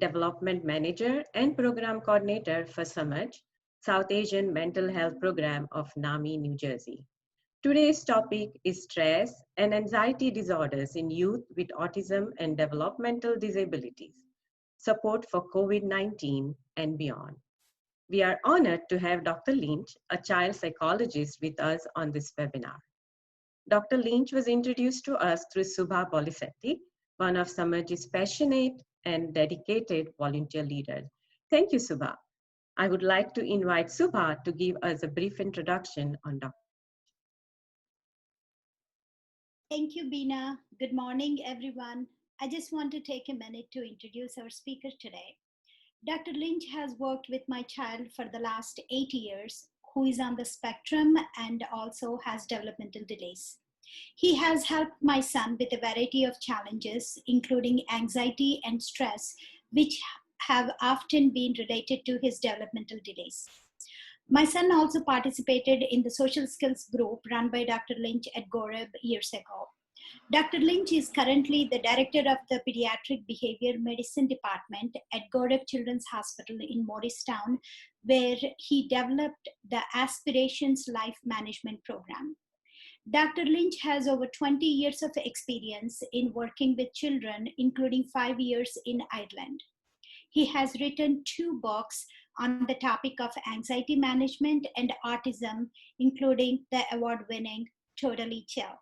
Development Manager and Program Coordinator for SAMAJ, South Asian Mental Health Program of NAMI, New Jersey. Today's topic is stress and anxiety disorders in youth with autism and developmental disabilities, support for COVID-19 and beyond. We are honored to have Dr. Lynch, a child psychologist, with us on this webinar. Dr. Lynch was introduced to us through Subha Polisetti, one of SAMAJ's passionate and dedicated volunteer leaders. Thank you, Subha. I would like to invite Subha to give us a brief introduction on Dr. Thank you, Beena. Good morning, everyone. I just want to take a minute to introduce our speaker today. Dr. Lynch has worked with my child for the last 8 years, who is on the spectrum and also has developmental delays. He has helped my son with a variety of challenges, including anxiety and stress, which have often been related to his developmental delays. My son also participated in the social skills group run by Dr. Lynch at Goryeb years ago. Dr. Lynch is currently the director of the Pediatric Behavioral Medicine Department at Goryeb Children's Hospital in Morristown, where he developed the Aspirations Life Management program. Dr. Lynch has over 20 years of experience in working with children, including 5 years in Ireland. He has written 2 books on the topic of anxiety management and autism, including the award-winning Totally Chill.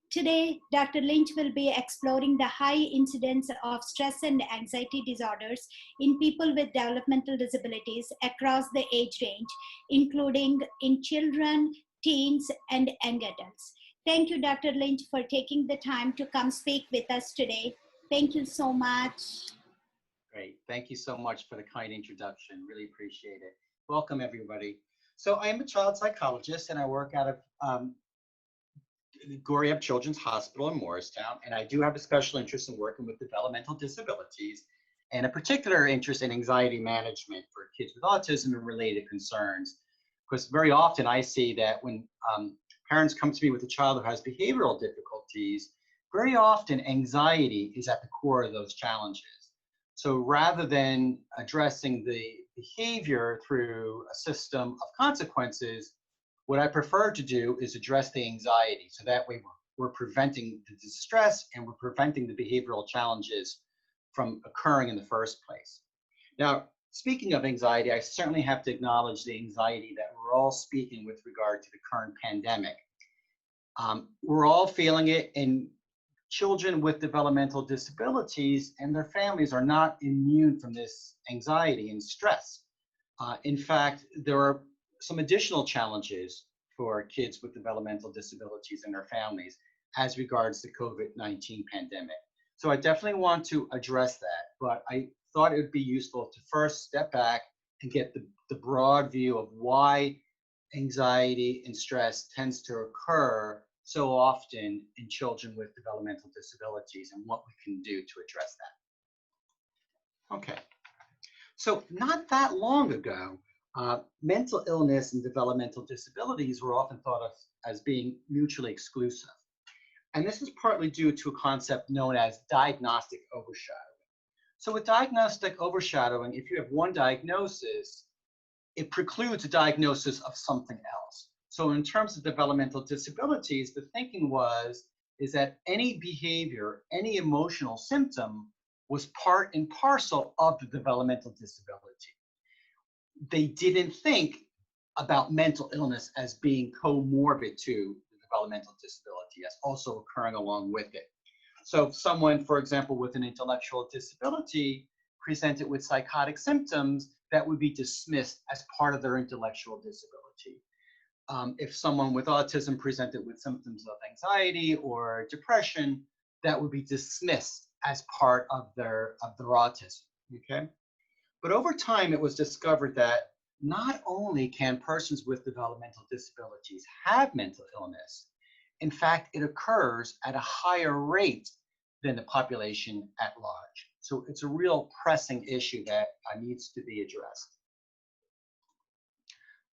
Today, Dr. Lynch will be exploring the high incidence of stress and anxiety disorders in people with developmental disabilities across the age range, including in children, teens, and young adults. Thank you, Dr. Lynch, for taking the time to come speak with us today. Thank you so much. Great. Thank you so much for the kind introduction. Really appreciate it. Welcome, everybody. So I'm a child psychologist, and I work out of Goryeb Children's Hospital in Morristown, and I do have a special interest in working with developmental disabilities and a particular interest in anxiety management for kids with autism and related concerns. Because very often I see that when parents come to me with a child who has behavioral difficulties, very often anxiety is at the core of those challenges. So rather than addressing the behavior through a system of consequences, what I prefer to do is address the anxiety. So that way we're preventing the distress and we're preventing the behavioral challenges from occurring in the first place. Now, speaking of anxiety, I certainly have to acknowledge the anxiety that we're all speaking with regard to the current pandemic. We're all feeling it, and children with developmental disabilities and their families are not immune from this anxiety and stress. In fact, there are some additional challenges for kids with developmental disabilities and their families as regards the COVID-19 pandemic. So I definitely want to address that, but I thought it would be useful to first step back and get the broad view of why anxiety and stress tends to occur so often in children with developmental disabilities and what we can do to address that. Okay, so not that long ago, mental illness and developmental disabilities were often thought of as being mutually exclusive. And this is partly due to a concept known as diagnostic overshadowing. So with diagnostic overshadowing, if you have one diagnosis, it precludes a diagnosis of something else. So in terms of developmental disabilities, the thinking is that any behavior, any emotional symptom was part and parcel of the developmental disability. They didn't think about mental illness as being comorbid to the developmental disability, as also occurring along with it. So if someone, for example, with an intellectual disability presented with psychotic symptoms, that would be dismissed as part of their intellectual disability. If someone with autism presented with symptoms of anxiety or depression, that would be dismissed as part of their autism, okay? But over time, it was discovered that not only can persons with developmental disabilities have mental illness, in fact, it occurs at a higher rate than the population at large. So it's a real pressing issue that needs to be addressed.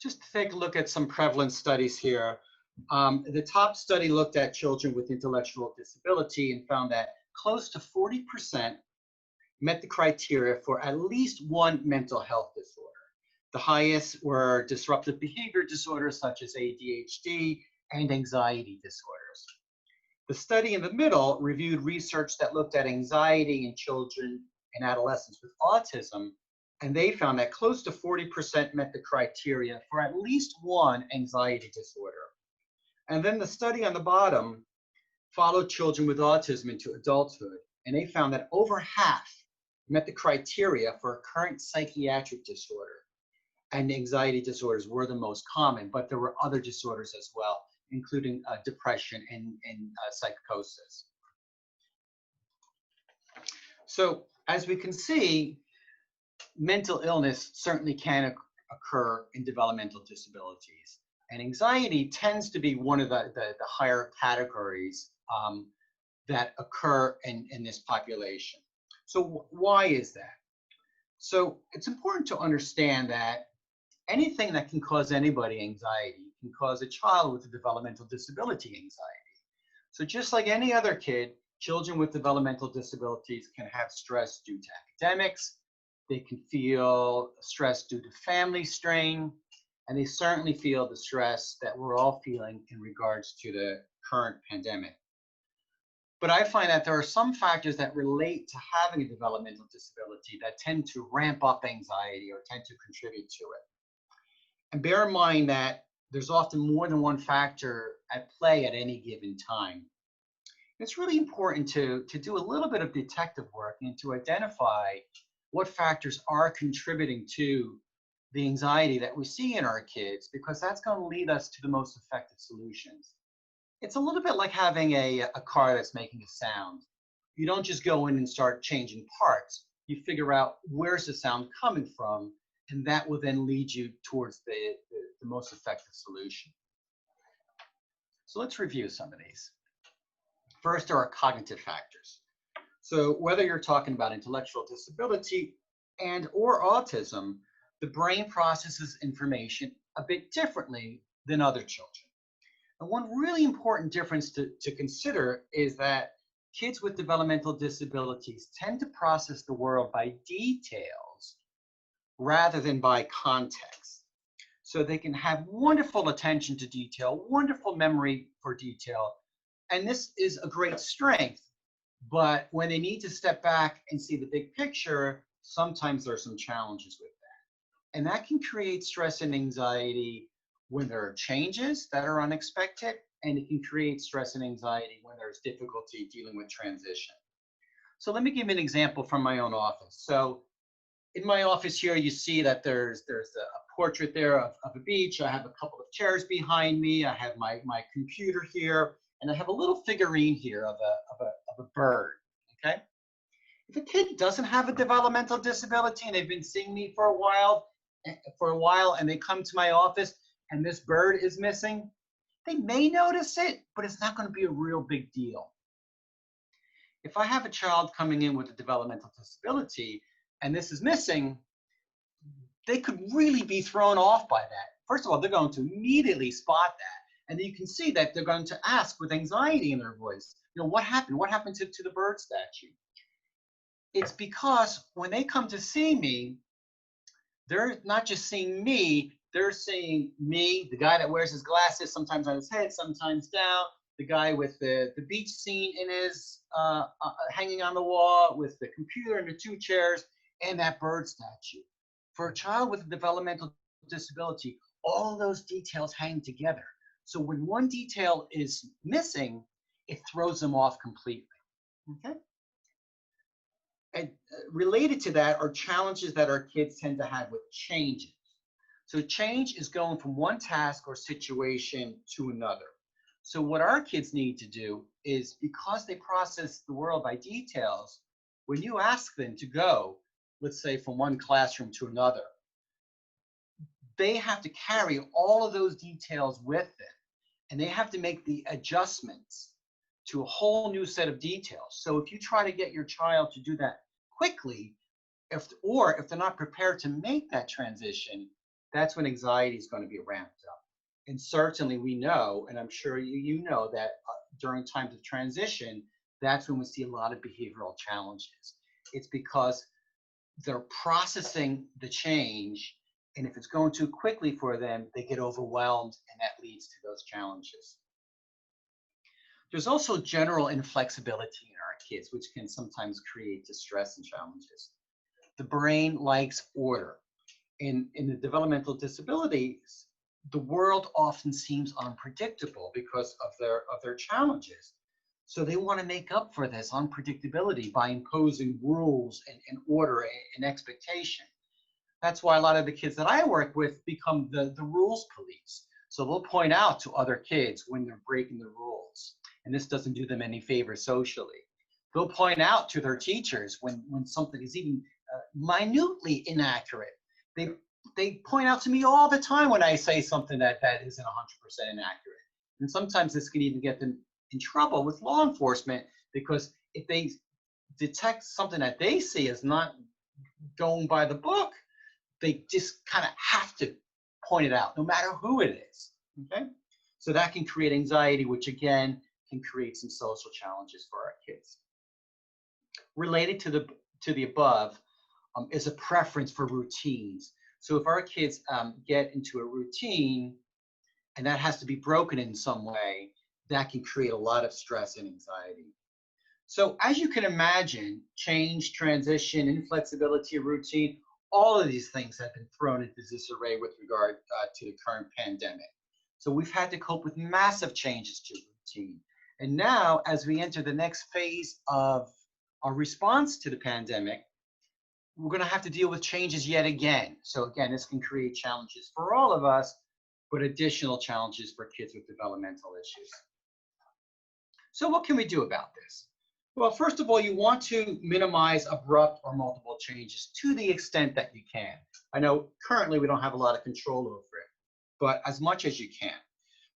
Just to take a look at some prevalence studies here. The top study looked at children with intellectual disability and found that close to 40% met the criteria for at least one mental health disorder. The highest were disruptive behavior disorders such as ADHD and anxiety disorders. The study in the middle reviewed research that looked at anxiety in children and adolescents with autism, and they found that close to 40% met the criteria for at least one anxiety disorder. And then the study on the bottom followed children with autism into adulthood, and they found that over half met the criteria for a current psychiatric disorder. And anxiety disorders were the most common, but there were other disorders as well, including depression and psychosis. So as we can see, mental illness certainly can occur in developmental disabilities. And anxiety tends to be one of the higher categories that occur in this population. So why is that? So it's important to understand that anything that can cause anybody anxiety can cause a child with a developmental disability anxiety. So just like any other kid, children with developmental disabilities can have stress due to academics, they can feel stress due to family strain, and they certainly feel the stress that we're all feeling in regards to the current pandemic. But I find that there are some factors that relate to having a developmental disability that tend to ramp up anxiety or tend to contribute to it. And bear in mind that there's often more than one factor at play at any given time. It's really important to do a little bit of detective work and to identify what factors are contributing to the anxiety that we see in our kids, because that's going to lead us to the most effective solutions. It's a little bit like having a car that's making a sound. You don't just go in and start changing parts. You figure out where's the sound coming from, and that will then lead you towards the most effective solution. So let's review some of these. First are our cognitive factors. So whether you're talking about intellectual disability and or autism, the brain processes information a bit differently than other children. And one really important difference to consider is that kids with developmental disabilities tend to process the world by details rather than by context. So they can have wonderful attention to detail, wonderful memory for detail, and this is a great strength. But when they need to step back and see the big picture, sometimes there are some challenges with that. And that can create stress and anxiety when there are changes that are unexpected, and it can create stress and anxiety when there's difficulty dealing with transition. So let me give you an example from my own office. So in my office here, you see that there's a portrait there of a beach. I have a couple of chairs behind me. I have my computer here, and I have a little figurine here of a bird, okay? If a kid doesn't have a developmental disability and they've been seeing me for a while and they come to my office and this bird is missing, they may notice it, but it's not going to be a real big deal. If I have a child coming in with a developmental disability and this is missing, they could really be thrown off by that. First of all, they're going to immediately spot that. And you can see that they're going to ask with anxiety in their voice, you know, what happened? What happened to the bird statue? It's because when they come to see me, they're not just seeing me, they're seeing me, the guy that wears his glasses, sometimes on his head, sometimes down, the guy with the beach scene in his, hanging on the wall, with the computer and the two chairs, and that bird statue. For a child with a developmental disability, all of those details hang together. So when one detail is missing, it throws them off completely, okay? And related to that are challenges that our kids tend to have with changes. So change is going from one task or situation to another. So what our kids need to do is, because they process the world by details, when you ask them to go, let's say from one classroom to another, they have to carry all of those details with them, and they have to make the adjustments to a whole new set of details. So if you try to get your child to do that quickly, if they're not prepared to make that transition, that's when anxiety is going to be ramped up. And certainly we know, and I'm sure you know, that during times of transition, that's when we see a lot of behavioral challenges. It's because they're processing the change, and if it's going too quickly for them, they get overwhelmed, and that leads to those challenges. There's also general inflexibility in our kids, which can sometimes create distress and challenges. The brain likes order. In the developmental disabilities, the world often seems unpredictable because of their challenges. So they want to make up for this unpredictability by imposing rules and order and expectation. That's why a lot of the kids that I work with become the rules police. So they'll point out to other kids when they're breaking the rules. And this doesn't do them any favor socially. They'll point out to their teachers when something is even minutely inaccurate. They point out to me all the time when I say something that isn't 100% inaccurate. And sometimes this can even get them in trouble with law enforcement, because if they detect something that they see as not going by the book, they just kind of have to point it out, no matter who it is. Okay? So that can create anxiety, which again can create some social challenges for our kids. Related to the above is a preference for routines. So if our kids get into a routine and that has to be broken in some way, that can create a lot of stress and anxiety. So as you can imagine, change, transition, inflexibility, routine, all of these things have been thrown into disarray with regard to the current pandemic. So we've had to cope with massive changes to routine. And now, as we enter the next phase of our response to the pandemic, we're going to have to deal with changes yet again. So again, this can create challenges for all of us, but additional challenges for kids with developmental issues. So what can we do about this? Well, first of all, you want to minimize abrupt or multiple changes to the extent that you can. I know currently we don't have a lot of control over it, but as much as you can.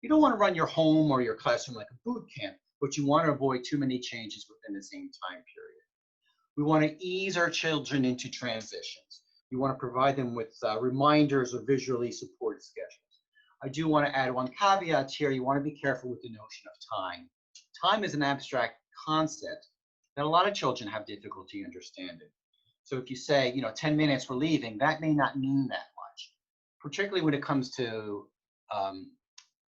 You don't want to run your home or your classroom like a boot camp, but you want to avoid too many changes within the same time period. We want to ease our children into transitions. You want to provide them with reminders or visually supported schedules. I do want to add one caveat here. You want to be careful with the notion of time. Time is an abstract concept that a lot of children have difficulty understanding. So if you say, 10 minutes we're leaving, that may not mean that much, particularly when it comes to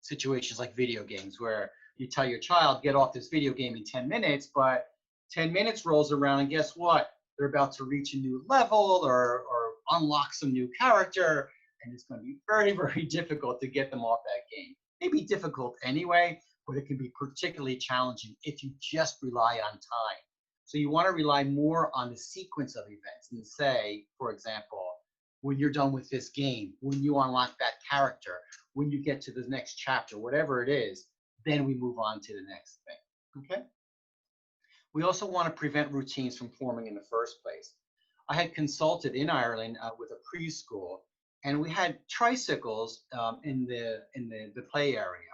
situations like video games, where you tell your child, get off this video game in 10 minutes, but 10 minutes rolls around and guess what? They're about to reach a new level or unlock some new character, and it's going to be very, very difficult to get them off that game. It may be difficult anyway, but it can be particularly challenging if you just rely on time. So you want to rely more on the sequence of events and say, for example, when you're done with this game, when you unlock that character, when you get to the next chapter, whatever it is, then we move on to the next thing, okay? We also want to prevent routines from forming in the first place. I had consulted in Ireland with a preschool, and we had tricycles in the play area,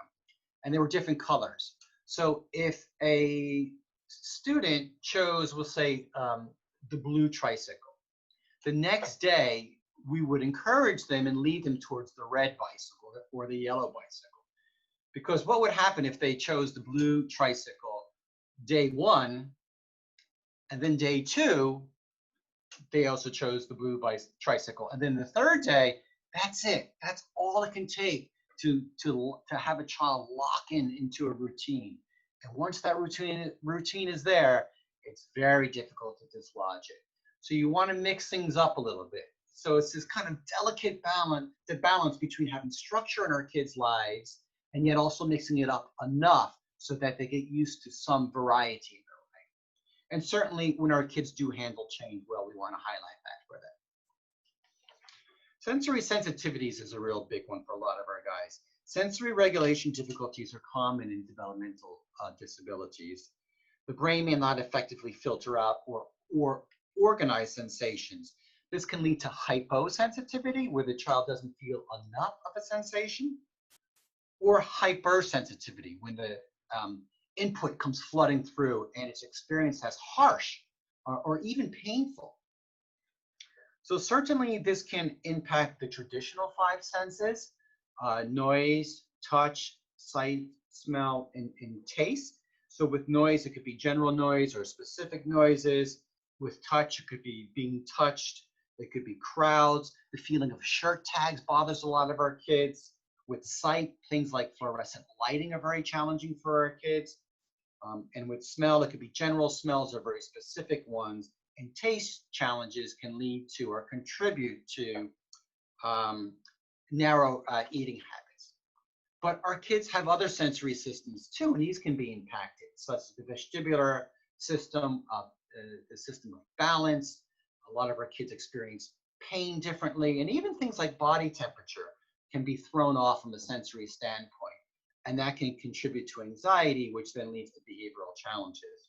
and they were different colors. So if a student chose, we'll say, the blue tricycle, the next day we would encourage them and lead them towards the red bicycle or the yellow bicycle. Because what would happen if they chose the blue tricycle day one, and then day two, they also chose the blue tricycle. And then the third day, that's it. That's all it can take to have a child lock into a routine. And once that routine is there, it's very difficult to dislodge it. So you want to mix things up a little bit. So it's this kind of delicate balance between having structure in our kids' lives and yet also mixing it up enough so that they get used to some variety in their life. And certainly when our kids do handle change well, we want to highlight that for them. Sensory sensitivities is a real big one for a lot of our guys. Sensory regulation difficulties are common in developmental disabilities. The brain may not effectively filter out or organize sensations. This can lead to hyposensitivity, where the child doesn't feel enough of a sensation, or hypersensitivity, when the input comes flooding through and it's experienced as harsh or even painful. So certainly this can impact the traditional five senses, noise, touch, sight, smell, and taste. So with noise, it could be general noise or specific noises. with touch. It could be being touched. It could be crowds. The feeling of shirt tags bothers a lot of our kids. With sight, things like fluorescent lighting are very challenging for our kids. And with smell, it could be general smells or very specific ones. And taste challenges can lead to or contribute to narrow eating habits. But our kids have other sensory systems too, and these can be impacted, such as the vestibular system, the system of balance. A lot of our kids experience pain differently, and even things like body temperature can be thrown off from a sensory standpoint. And that can contribute to anxiety, which then leads to behavioral challenges.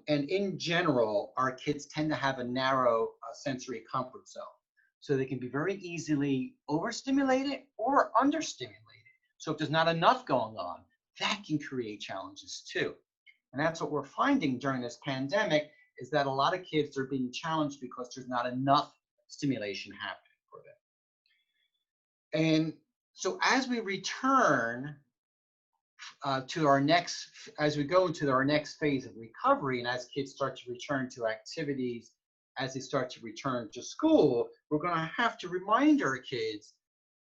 And in general, our kids tend to have a narrow sensory comfort zone. So they can be very easily overstimulated or understimulated. So if there's not enough going on, that can create challenges too. And that's what we're finding during this pandemic, is that a lot of kids are being challenged because there's not enough stimulation happening for them. And so as we return as we go into our next phase of recovery, and as kids start to return to activities, as they start to return to school, we're going to have to remind our kids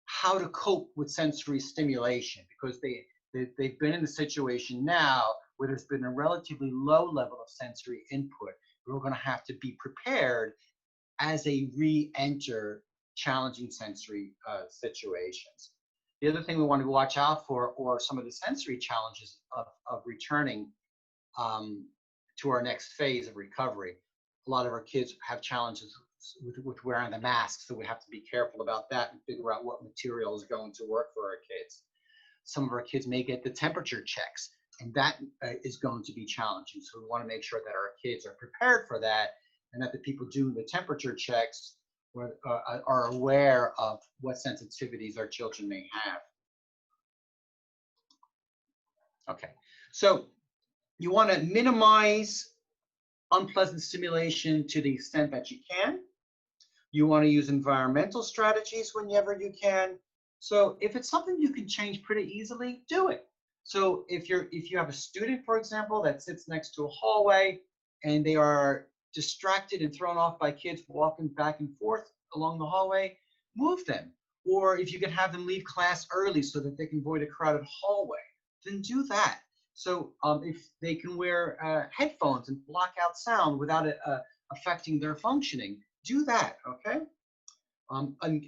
how to cope with sensory stimulation, because they've been in a situation now where there's been a relatively low level of sensory input. We're going to have to be prepared as they re-enter challenging sensory situations. The other thing we want to watch out for are some of the sensory challenges of returning to our next phase of recovery. A lot of our kids have challenges with wearing the mask, so we have to be careful about that and figure out what material is going to work for our kids. Some of our kids may get the temperature checks, and that is going to be challenging. So we want to make sure that our kids are prepared for that, and that the people doing the temperature checks are aware of what sensitivities our children may have. Okay, so you want to minimize unpleasant stimulation to the extent that you can. You want to use environmental strategies whenever you can. So if it's something you can change pretty easily, do it. So if you have a student, for example, that sits next to a hallway and they are distracted and thrown off by kids walking back and forth along the hallway, move them. Or if you can have them leave class early so that they can avoid a crowded hallway, then do that. So if they can wear headphones and block out sound without it affecting their functioning, do that, okay?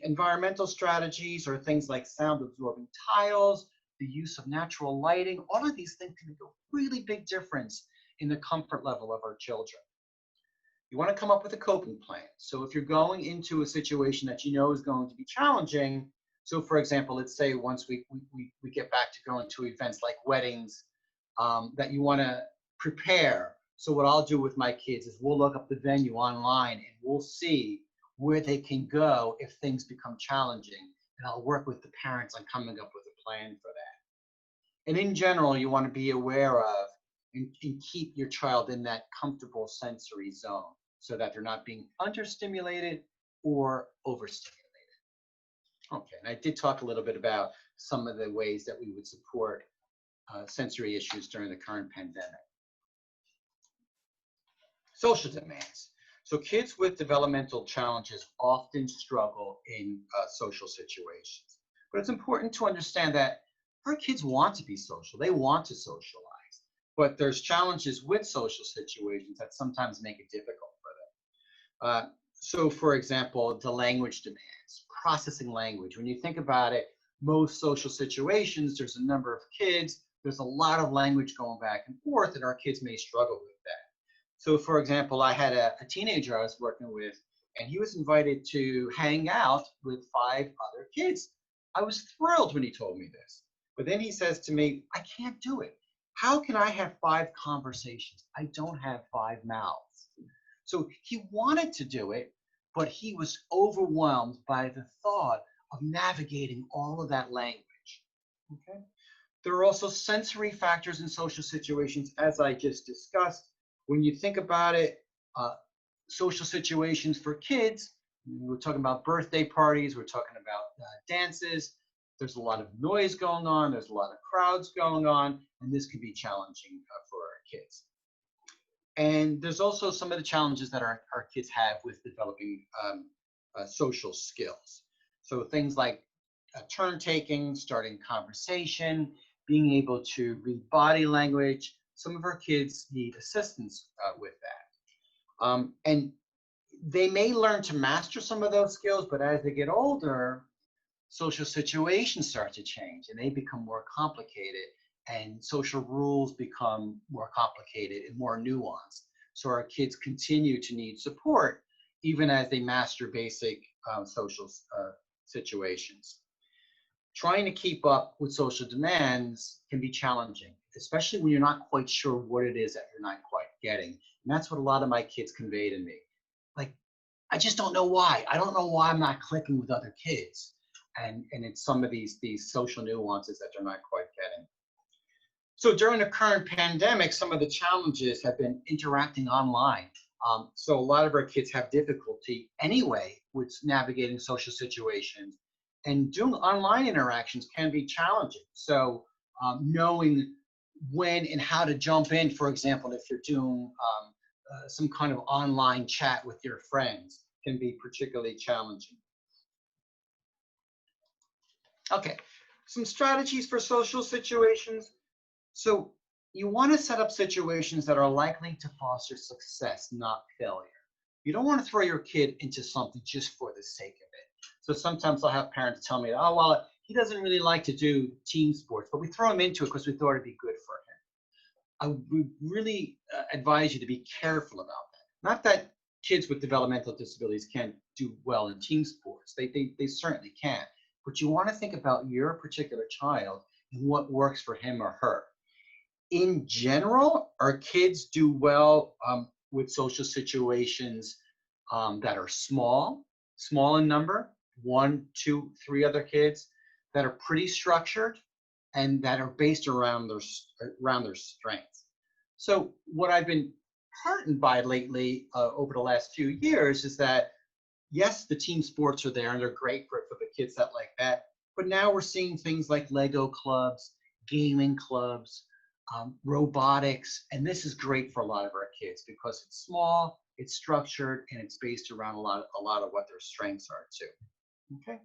Environmental strategies are things like sound absorbing tiles, the use of natural lighting. All of these things can make a really big difference in the comfort level of our children. You want to come up with a coping plan. So if you're going into a situation that you know is going to be challenging, so for example, let's say once we get back to going to events like weddings, that you want to prepare. So what I'll do with my kids is we'll look up the venue online and we'll see where they can go if things become challenging. And I'll work with the parents on coming up with a plan for that. And in general, you want to be aware of and keep your child in that comfortable sensory zone so that they're not being understimulated or overstimulated. Okay, and I did talk a little bit about some of the ways that we would support sensory issues during the current pandemic. Social demands. So kids with developmental challenges often struggle in social situations. But it's important to understand that our kids want to be social. They want to socialize. But there's challenges with social situations that sometimes make it difficult for them. So for example, the language demands, processing language. When you think about it, most social situations, there's a number of kids, there's a lot of language going back and forth, and our kids may struggle with that. So for example, I had a teenager I was working with, and he was invited to hang out with 5 other kids. I was thrilled when he told me this. But then he says to me, I can't do it. How can I have 5 conversations? I don't have 5 mouths. So he wanted to do it, but he was overwhelmed by the thought of navigating all of that language. Okay? There are also sensory factors in social situations, as I just discussed. When you think about it, social situations for kids, we're talking about birthday parties, we're talking about dances, there's a lot of noise going on, there's a lot of crowds going on, and this can be challenging for our kids. And there's also some of the challenges that our kids have with developing social skills. So things like turn taking, starting conversation, being able to read body language. Some of our kids need assistance with that. And they may learn to master some of those skills, but as they get older, social situations start to change and they become more complicated, and social rules become more complicated and more nuanced. So our kids continue to need support even as they master basic social situations. Trying to keep up with social demands can be challenging, especially when you're not quite sure what it is that you're not quite getting. And that's what a lot of my kids convey to me. Like, I just don't know why. I don't know why I'm not clicking with other kids. And it's some of these social nuances that they're not quite getting. So during the current pandemic, some of the challenges have been interacting online. So a lot of our kids have difficulty anyway with navigating social situations, and doing online interactions can be challenging. So knowing when and how to jump in, for example, if you're doing some kind of online chat with your friends, can be particularly challenging. Okay, some strategies for social situations. So you want to set up situations that are likely to foster success, not failure. You don't want to throw your kid into something just for the sake of it. So sometimes I'll have parents tell me, oh, well, he doesn't really like to do team sports, but we throw him into it because we thought it'd be good for him. I would really advise you to be careful about that. Not that kids with developmental disabilities can't do well in team sports. They certainly can. But you want to think about your particular child and what works for him or her. In general, our kids do well with social situations that are small in number, 1, 2, 3 other kids, that are pretty structured and that are based around their strengths. So what I've been heartened by lately over the last few years is that, yes, the team sports are there and they're great for the kids that like that, but now we're seeing things like Lego clubs, gaming clubs, robotics, and this is great for a lot of our kids because it's small, it's structured, and it's based around a lot of what their strengths are too. Okay,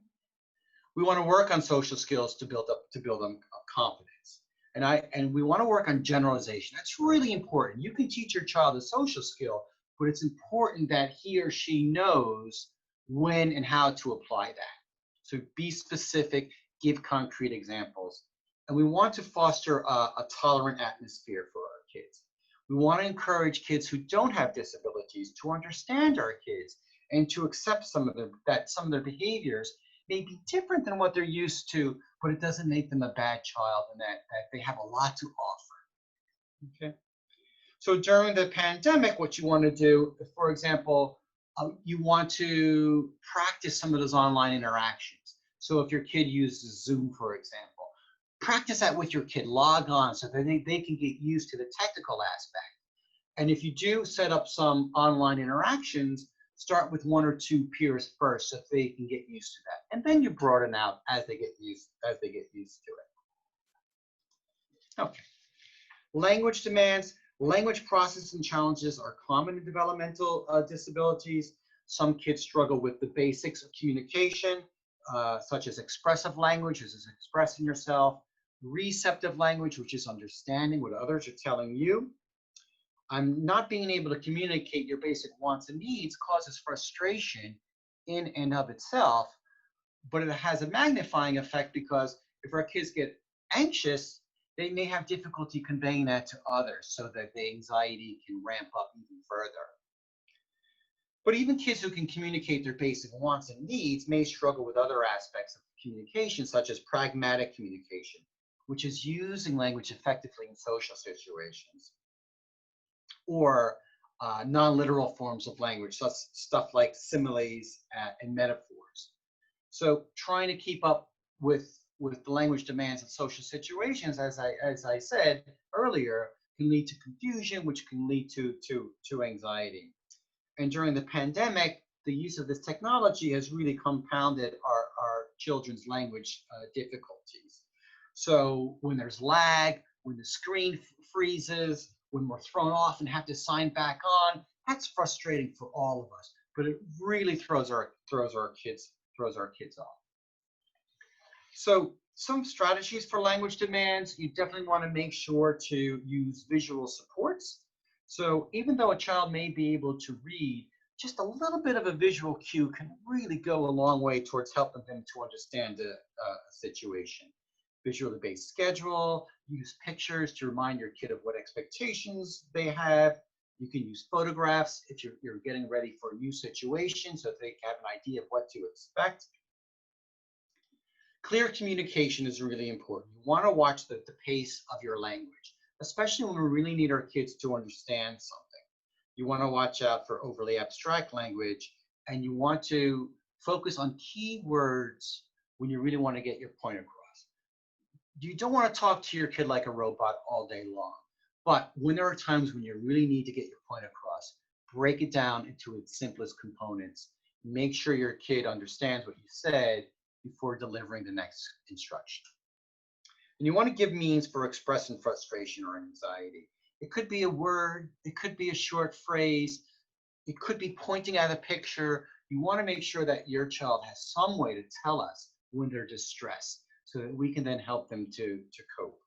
we want to work on social skills to build them confidence, and we want to work on generalization. That's really important. You can teach your child a social skill, but it's important that he or she knows when and how to apply that. So be specific, give concrete examples. And we want to foster a tolerant atmosphere for our kids. We want to encourage kids who don't have disabilities to understand our kids and to accept some of their behaviors may be different than what they're used to, but it doesn't make them a bad child, and that they have a lot to offer. Okay. So during the pandemic, what you want to do, for example, you want to practice some of those online interactions. So if your kid uses Zoom, for example, practice that with your kid, log on so that they can get used to the technical aspect. And if you do set up some online interactions, start with 1 or 2 peers first so they can get used to that. And then you broaden out as they get used to it. Okay. Language demands. Language processing challenges are common in developmental disabilities. Some kids struggle with the basics of communication, such as expressive language, which is expressing yourself, receptive language, which is understanding what others are telling you. Not being able to communicate your basic wants and needs causes frustration in and of itself, but it has a magnifying effect because if our kids get anxious, they may have difficulty conveying that to others so that the anxiety can ramp up even further. But even kids who can communicate their basic wants and needs may struggle with other aspects of communication, such as pragmatic communication, which is using language effectively in social situations, or non-literal forms of language, such stuff like similes and metaphors. So trying to keep up with the language demands of social situations, as I said earlier, can lead to confusion, which can lead to anxiety. And during the pandemic, the use of this technology has really compounded our children's language difficulties. So when there's lag, when the screen freezes, when we're thrown off and have to sign back on, that's frustrating for all of us. But it really throws our kids off. So some strategies for language demands, you definitely want to make sure to use visual supports. So even though a child may be able to read, just a little bit of a visual cue can really go a long way towards helping them to understand a situation. Visually based schedule, use pictures to remind your kid of what expectations they have. You can use photographs if you're getting ready for a new situation so that they have an idea of what to expect. Clear communication is really important. You want to watch the pace of your language, especially when we really need our kids to understand something. You want to watch out for overly abstract language, and you want to focus on key words when you really want to get your point across. You don't want to talk to your kid like a robot all day long, but when there are times when you really need to get your point across, break it down into its simplest components. Make sure your kid understands what you said before delivering the next instruction. And you want to give means for expressing frustration or anxiety. It could be a word, it could be a short phrase, it could be pointing at a picture. You want to make sure that your child has some way to tell us when they're distressed so that we can then help them to cope.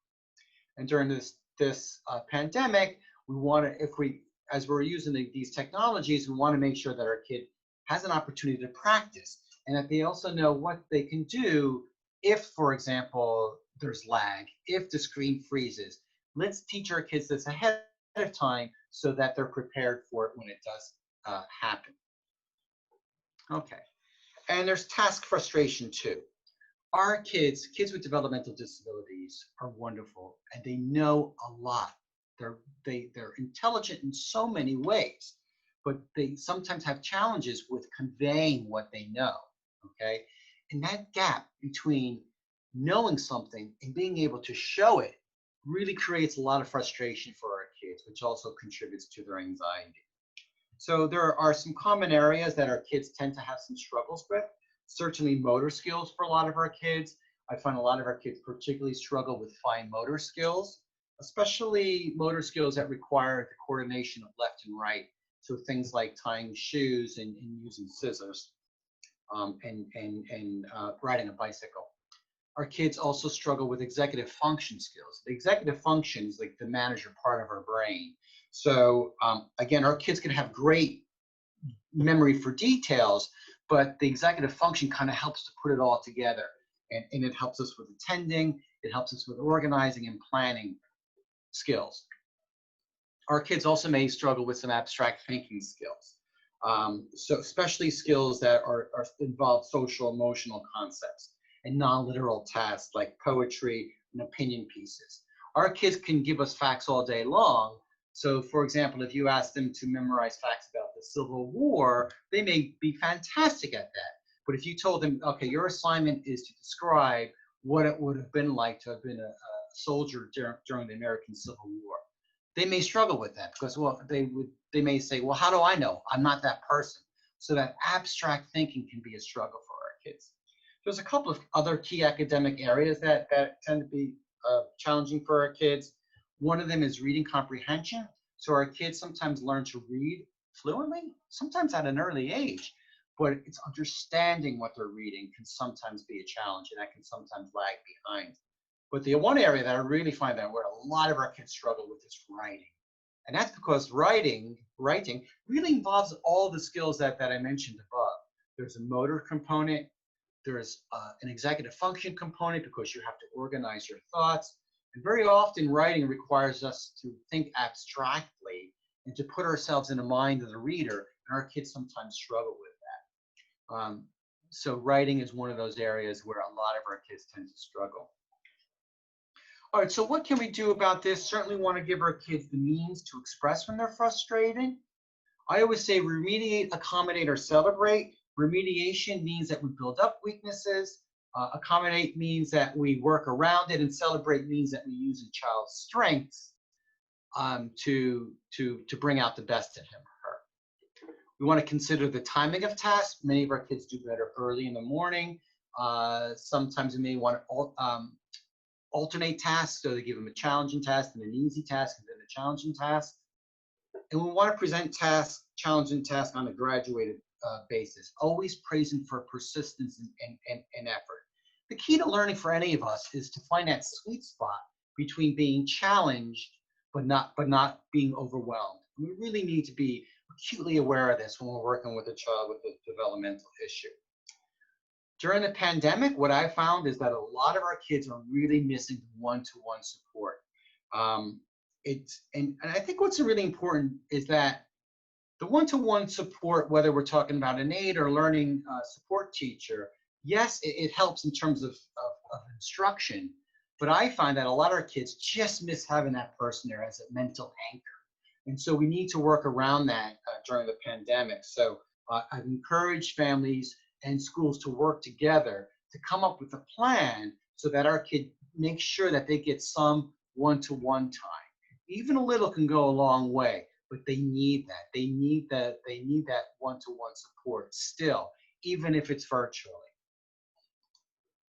And during this pandemic, we want to, as we're using these technologies, we want to make sure that our kid has an opportunity to practice and that they also know what they can do if, for example, there's lag, if the screen freezes. Let's teach our kids this ahead of time so that they're prepared for it when it does happen. Okay, and there's task frustration too. Our kids with developmental disabilities are wonderful and they know a lot. They're intelligent in so many ways, but they sometimes have challenges with conveying what they know, okay? And that gap between knowing something and being able to show it really creates a lot of frustration for our kids, which also contributes to their anxiety. So there are some common areas that our kids tend to have some struggles with. Certainly motor skills for a lot of our kids. I find a lot of our kids particularly struggle with fine motor skills, especially motor skills that require the coordination of left and right. So things like tying shoes and using scissors and riding a bicycle. Our kids also struggle with executive function skills. The executive function is like the manager part of our brain. So again, our kids can have great memory for details, but the executive function kind of helps to put it all together. And it helps us with attending, it helps us with organizing and planning skills. Our kids also may struggle with some abstract thinking skills. So especially skills that involve social emotional concepts and non-literal tasks like poetry and opinion pieces. Our kids can give us facts all day long. So for example, if you ask them to memorize facts about the Civil War, they may be fantastic at that. But if you told them, okay, your assignment is to describe what it would have been like to have been a soldier during the American Civil War, they may struggle with that because, well, they may say, well, how do I know? I'm not that person. So that abstract thinking can be a struggle for our kids. There's a couple of other key academic areas that tend to be challenging for our kids. One of them is reading comprehension. So our kids sometimes learn to read fluently, sometimes at an early age, but it's understanding what they're reading can sometimes be a challenge, and that can sometimes lag behind. But the one area that I really find that where a lot of our kids struggle with is writing. And that's because writing really involves all the skills that I mentioned above. There's a motor component, there's an executive function component because you have to organize your thoughts. And very often writing requires us to think abstractly and to put ourselves in the mind of the reader, and our kids sometimes struggle with that. So writing is one of those areas where a lot of our kids tend to struggle. All right, so what can we do about this? Certainly want to give our kids the means to express when they're frustrated. I always say remediate, accommodate, or celebrate. Remediation means that we build up weaknesses. Accommodate means that we work around it, and celebrate means that we use a child's strengths to bring out the best in him or her. We want to consider the timing of tasks. Many of our kids do better early in the morning. Sometimes we may want to alternate tasks, so they give them a challenging task and an easy task and then a challenging task. And we want to present challenging tasks on a graduated basis, always praising for persistence and effort. The key to learning for any of us is to find that sweet spot between being challenged but not being overwhelmed. We really need to be acutely aware of this when we're working with a child with a developmental issue. During the pandemic, what I found is that a lot of our kids are really missing one-to-one support. And I think what's really important is that the one-to-one support, whether we're talking about an aide or learning support teacher, yes, it helps in terms of instruction, but I find that a lot of our kids just miss having that person there as a mental anchor. And so we need to work around that during the pandemic. So I've encouraged families and schools to work together to come up with a plan so that our kid makes sure that they get some one-to-one time. Even a little can go a long way, but they need that. They need that one-to-one support still, even if it's virtually.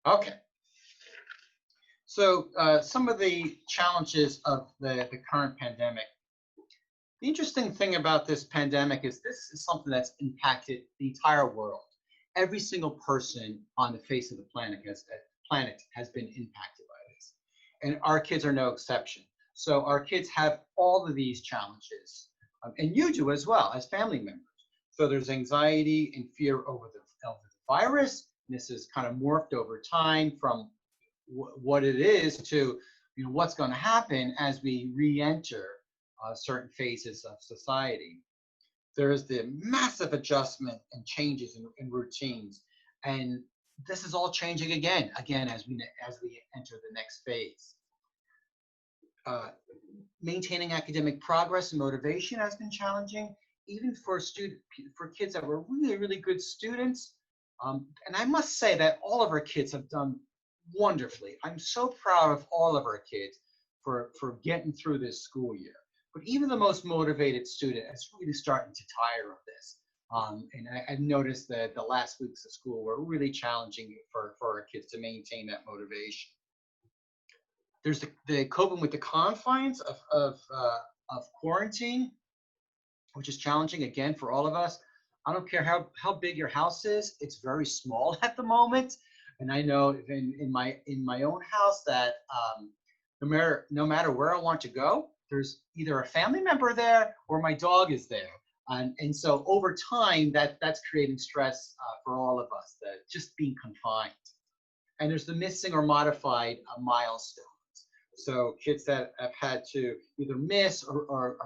Okay. So some of the challenges of the current pandemic. The interesting thing about this pandemic is this is something that's impacted the entire world. Every single person on the face of the planet has been impacted by this. And our kids are no exception. So our kids have all of these challenges, and you do as well as family members. So there's anxiety and fear over the virus. This is kind of morphed over time from what it is to what's going to happen as we re-enter certain phases of society. There is the massive adjustment and changes in routines, and this is all changing again as we enter the next phase. Maintaining academic progress and motivation has been challenging, even for kids that were really, really good students. And I must say that all of our kids have done wonderfully. I'm so proud of all of our kids for getting through this school year. But even the most motivated student is really starting to tire of this. And I've noticed that the last weeks of school were really challenging for our kids to maintain that motivation. There's the coping with the confines of quarantine, which is challenging again for all of us. I don't care how big your house is, it's very small at the moment. And I know in my own house that no matter where I want to go, there's either a family member there or my dog is there. And so over time, that's creating stress for all of us, that just being confined. And there's the missing or modified milestones. So kids that have had to either miss or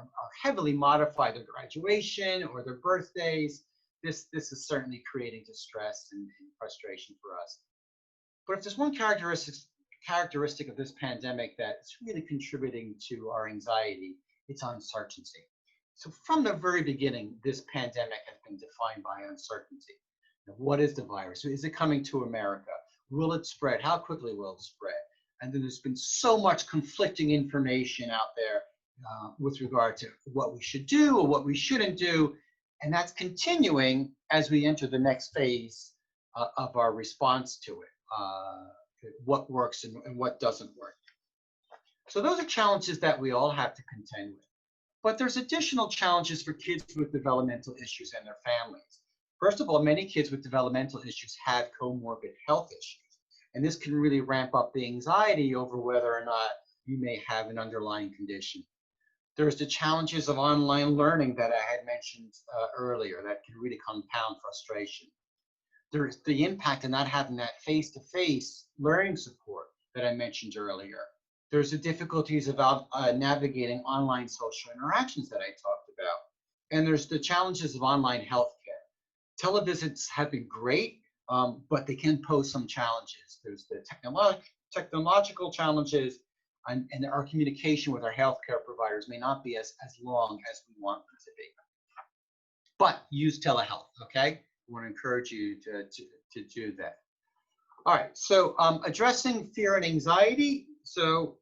heavily modify their graduation or their birthdays, this is certainly creating distress and frustration for us. But if there's one characteristic of this pandemic that's really contributing to our anxiety, it's uncertainty. So from the very beginning, this pandemic has been defined by uncertainty. What is the virus? Is it coming to America? Will it spread? How quickly will it spread? And then there's been so much conflicting information out there with regard to what we should do or what we shouldn't do. And that's continuing as we enter the next phase of our response to it, what works and what doesn't work. So those are challenges that we all have to contend with. But there's additional challenges for kids with developmental issues and their families. First of all, many kids with developmental issues have comorbid health issues. And this can really ramp up the anxiety over whether or not you may have an underlying condition. There's the challenges of online learning that I had mentioned earlier that can really compound frustration. There's the impact of not having that face-to-face learning support that I mentioned earlier. There's the difficulties about navigating online social interactions that I talked about. And there's the challenges of online healthcare. Televisits have been great, but they can pose some challenges. There's the technological challenges, and our communication with our healthcare providers may not be as long as we want them to be. But use telehealth, okay? I want to encourage you to do that. All right, so addressing fear and anxiety. So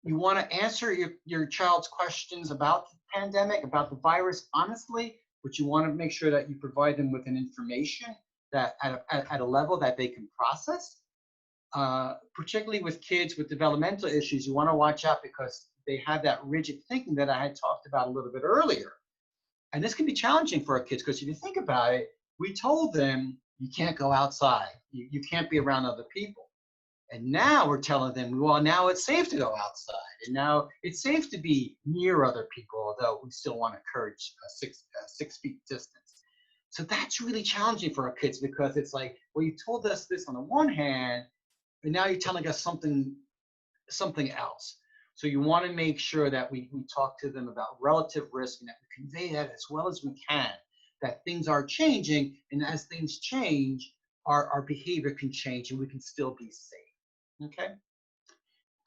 you want to answer your child's questions about the pandemic, about the virus honestly, but you want to make sure that you provide them with an information that at a level that they can process. particularly with kids with developmental issues, you want to watch out because they have that rigid thinking that I had talked about a little bit earlier. And this can be challenging for our kids because if you think about it, we told them you can't go outside, you can't be around other people. And now we're telling them, well, now it's safe to go outside. And now it's safe to be near other people, although we still want to encourage a 6 feet distance. So that's really challenging for our kids because it's like, well, you told us this on the one hand, and now you're telling us something else. So you want to make sure that we talk to them about relative risk and that we convey that as well as we can, that things are changing, and as things change, our behavior can change and we can still be safe. Okay,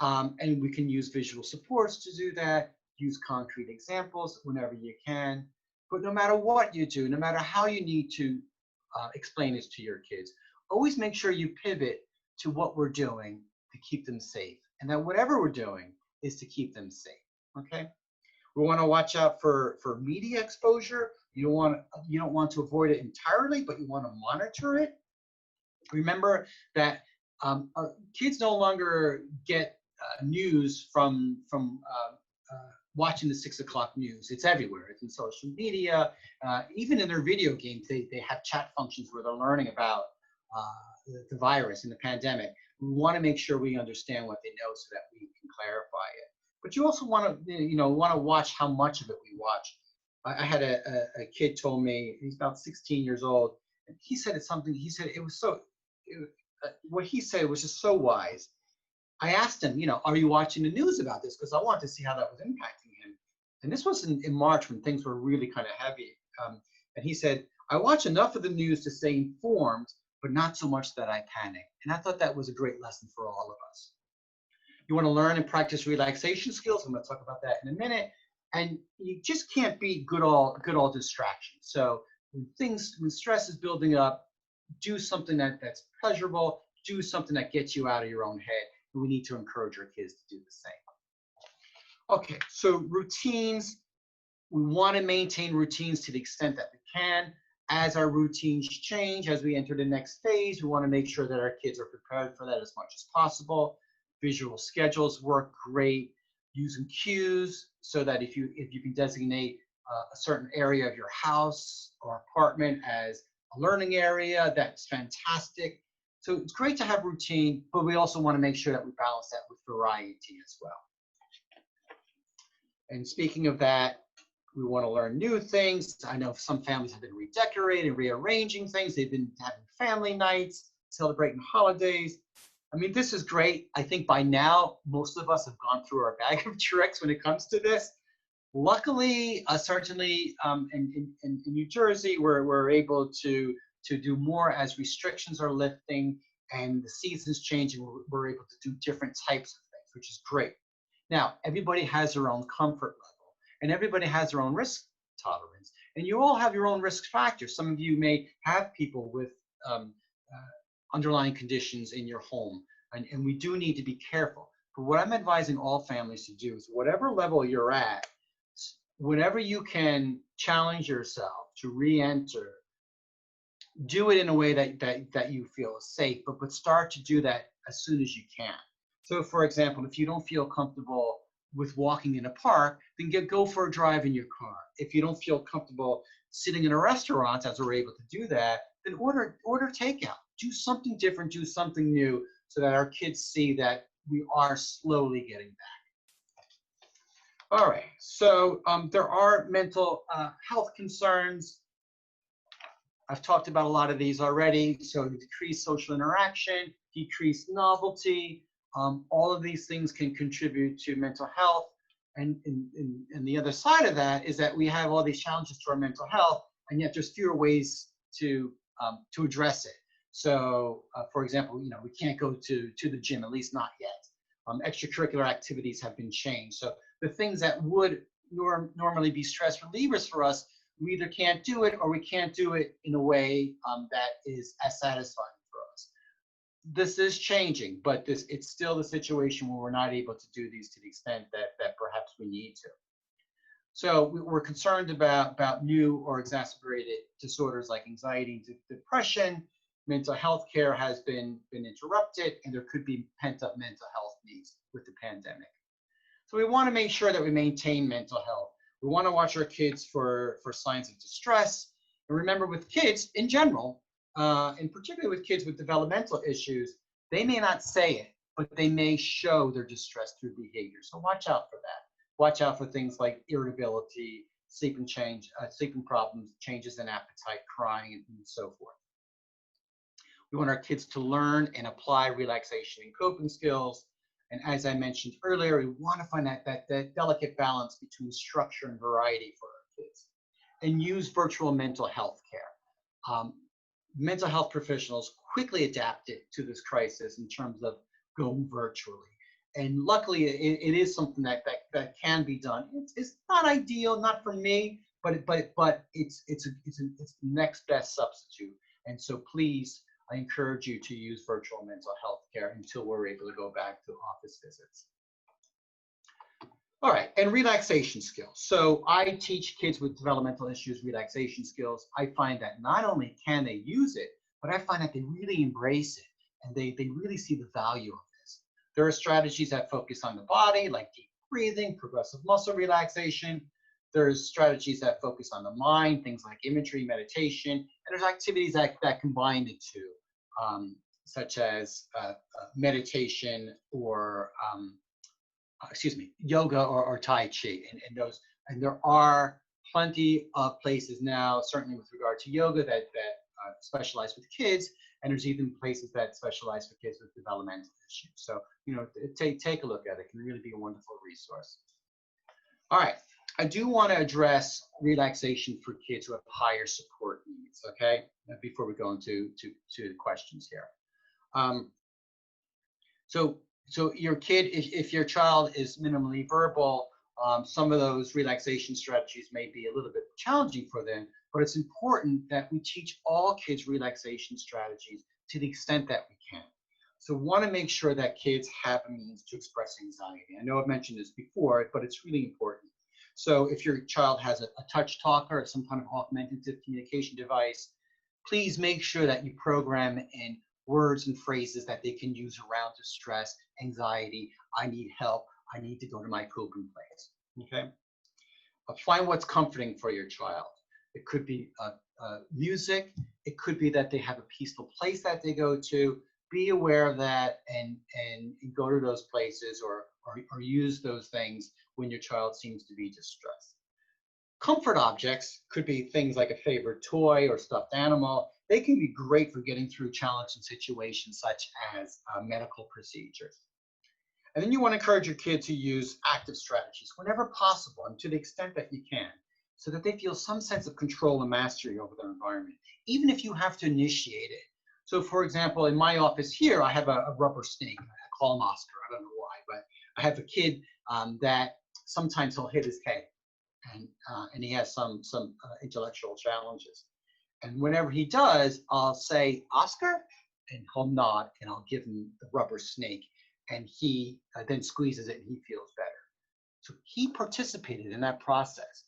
and we can use visual supports to do that, use concrete examples whenever you can. But no matter what you do, no matter how you need to explain this to your kids, always make sure you pivot to what we're doing to keep them safe. And that whatever we're doing is to keep them safe, okay? We want to watch out for media exposure. You don't want to avoid it entirely, but you want to monitor it. Remember that our kids no longer get news from watching the 6 o'clock news. It's everywhere. It's in social media. Even in their video games, they have chat functions where they're learning about the virus and the pandemic. We want to make sure we understand what they know so that we can clarify it. But you also want to watch how much of it we watch. I had a kid told me, he's about 16 years old, and he said something. He said it was so. What he said was just so wise. I asked him, are you watching the news about this? Because I wanted to see how that was impacting him. And this was in March when things were really kind of heavy. And he said, I watch enough of the news to stay informed, but not so much that I panic. And I thought that was a great lesson for all of us. You want to learn and practice relaxation skills. I'm going to talk about that in a minute. And you just can't beat good old distraction. So when stress is building up, do something that's pleasurable, do something that gets you out of your own head. And we need to encourage our kids to do the same. Okay, so routines. We want to maintain routines to the extent that we can. As our routines change, as we enter the next phase, we want to make sure that our kids are prepared for that as much as possible. Visual schedules work great. Using cues so that if you can designate a certain area of your house or apartment as a learning area, that's fantastic. So it's great to have routine, but we also want to make sure that we balance that with variety as well. And speaking of that, we want to learn new things. I know some families have been redecorating, rearranging things. They've been having family nights, celebrating holidays. I mean, this is great. I think by now, most of us have gone through our bag of tricks when it comes to this. Luckily, certainly in New Jersey, we're able to do more as restrictions are lifting and the season's changing. We're able to do different types of things, which is great. Now, everybody has their own comfort level and everybody has their own risk tolerance. And you all have your own risk factors. Some of you may have people with underlying conditions in your home, and we do need to be careful. But what I'm advising all families to do is whatever level you're at, whenever you can challenge yourself to re-enter, do it in a way that you feel is safe, but start to do that as soon as you can. So for example, if you don't feel comfortable with walking in a park, then go for a drive in your car. If you don't feel comfortable sitting in a restaurant, as we're able to do that, then order takeout. Do something different, do something new, so that our kids see that we are slowly getting back. All right, so there are mental health concerns. I've talked about a lot of these already. So decreased social interaction, decreased novelty, all of these things can contribute to mental health. And the other side of that is that we have all these challenges to our mental health, and yet there's fewer ways to address it. So, for example, we can't go to the gym, at least not yet. Extracurricular activities have been changed. So the things that would normally be stress relievers for us, we either can't do it or we can't do it in a way that is as satisfying for us. This is changing, but it's still the situation where we're not able to do these to the extent that perhaps we need to. So we're concerned about new or exacerbated disorders like anxiety and depression, mental health care has been interrupted, and there could be pent-up mental health needs with the pandemic. So we want to make sure that we maintain mental health. We want to watch our kids for signs of distress. And remember, with kids in general, and particularly with kids with developmental issues, they may not say it, but they may show their distress through behavior. So watch out for that. Watch out for things like irritability, sleeping problems, changes in appetite, crying, and so forth. We want our kids to learn and apply relaxation and coping skills. And as I mentioned earlier, we want to find that delicate balance between structure and variety for our kids. And use virtual mental health care. Mental health professionals quickly adapted to this crisis in terms of going virtually. And luckily, it is something that can be done. It's not ideal, not for me, but it's the next best substitute. And so please, I encourage you to use virtual mental health care until we're able to go back to office visits. All right, and relaxation skills. So I teach kids with developmental issues relaxation skills. I find that not only can they use it, but I find that they really embrace it, and they really see the value of this. There are strategies that focus on the body, like deep breathing, progressive muscle relaxation. There's strategies that focus on the mind, things like imagery, meditation, and there's activities that combine the two, such as meditation or yoga or Tai Chi, and there are plenty of places now, certainly with regard to yoga, that specialize with kids, and there's even places that specialize for kids with developmental issues. So, take a look at it. It can really be a wonderful resource. All right, I do want to address relaxation for kids who have higher support needs, okay, before we go into the questions here. So your kid, if your child is minimally verbal, some of those relaxation strategies may be a little bit challenging for them, but it's important that we teach all kids relaxation strategies to the extent that we can. So we want to make sure that kids have a means to express anxiety. I know I've mentioned this before, but it's really important. So if your child has a touch talker or some kind of augmentative communication device, please make sure that you program in words and phrases that they can use around distress, anxiety, I need help, I need to go to my coping place, okay? Find what's comforting for your child. It could be music, it could be that they have a peaceful place that they go to. Be aware of that and go to those places or use those things when your child seems to be distressed. Comfort objects could be things like a favorite toy or stuffed animal. They can be great for getting through challenging situations such as medical procedures. And then you want to encourage your kid to use active strategies whenever possible and to the extent that you can, so that they feel some sense of control and mastery over their environment, even if you have to initiate it. So for example, in my office here, I have a rubber snake. I call him Oscar. I don't know why, but I have a kid that sometimes he'll hit his head, and he has some intellectual challenges. And whenever he does, I'll say, Oscar, and he'll nod, and I'll give him the rubber snake, and he then squeezes it, and he feels better. So he participated in that process.